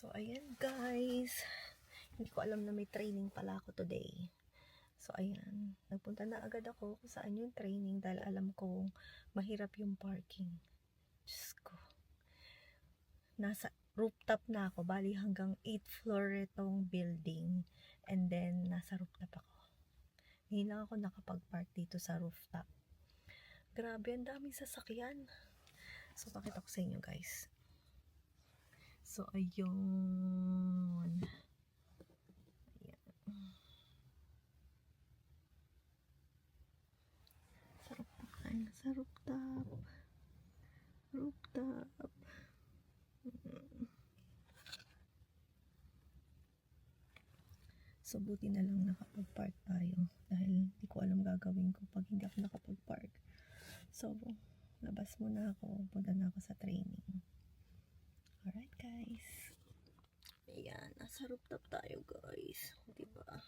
So, ayan guys. Hindi ko alam na may training pala ako today. So, ayan. Nagpunta na agad ako kung saan yung training dahil alam kong mahirap yung parking. Diyos ko. Nasa rooftop na ako. Bali hanggang 8th floor itong building. And then, nasa rooftop ako. Hindi lang ako nakapag-park dito sa rooftop. Grabe, ang daming sasakyan. So, pakita ko sa inyo guys. So, ayun. Sa rooftop. Rooftop. So, buti na lang nakapag-park tayo. Dahil hindi ko alam gagawin ko pag hindi ako nakapag-park. So, labas muna ako. Punta na ako sa training. Alright, guys. Ayan. Nasa rooftop tayo, guys. Diba?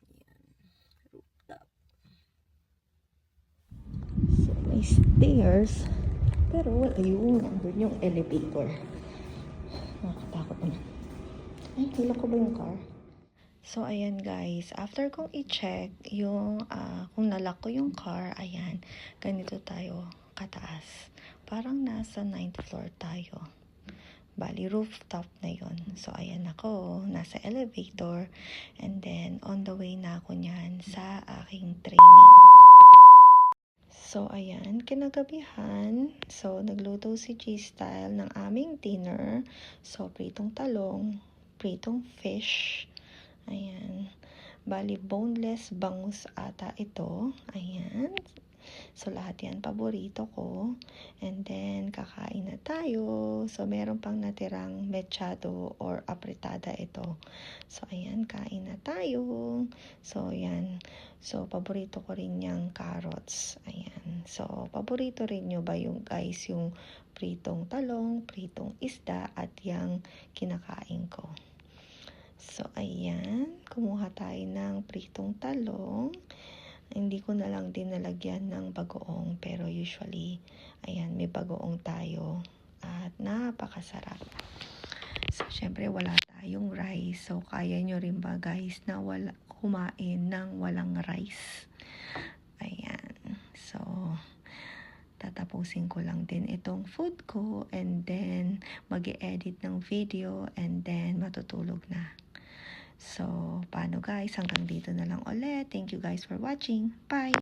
Ayan. Rooftop. So, may stairs. Pero wala yung elevator. Nakakatakot naman. Ay, hila ko ba yung car? So, ayan guys. After kong i-check yung, kung nalock ko yung car, ayan, ganito tayo kataas. Parang nasa 9th floor tayo. Bali, rooftop na yon. So, ayan ako, nasa elevator. And then, on the way na ako niyan sa aking training. So, ayan, kinagabihan. So, nagluto si G-Style ng aming dinner. So, pritong talong, pritong fish. Ayan. Bali, boneless bangus ata ito. Ayan. So, lahat yan paborito ko. And then, kakain na tayo. So, meron pang natirang mechado or apretada ito. So, ayan, kain na tayo. So, ayan. So, paborito ko rin yung carrots. Ayan. So, paborito rin nyo ba yung guys yung pritong talong, pritong isda, at yung kinakain ko. So, ayan. Kumuha tayo ng pritong talong. Hindi ko na lang din nalagyan ng bagoong. Pero usually, ayan, may bagoong tayo. At napakasarap. So, syempre, wala tayong rice. So, kaya nyo rin ba guys na kumain ng walang rice? Ayan. So, tatapusin ko lang din itong food ko. And then, mag-i-edit ng video. And then, matutulog na. So, paano guys? Hanggang dito na lang ulit. Thank you guys for watching. Bye!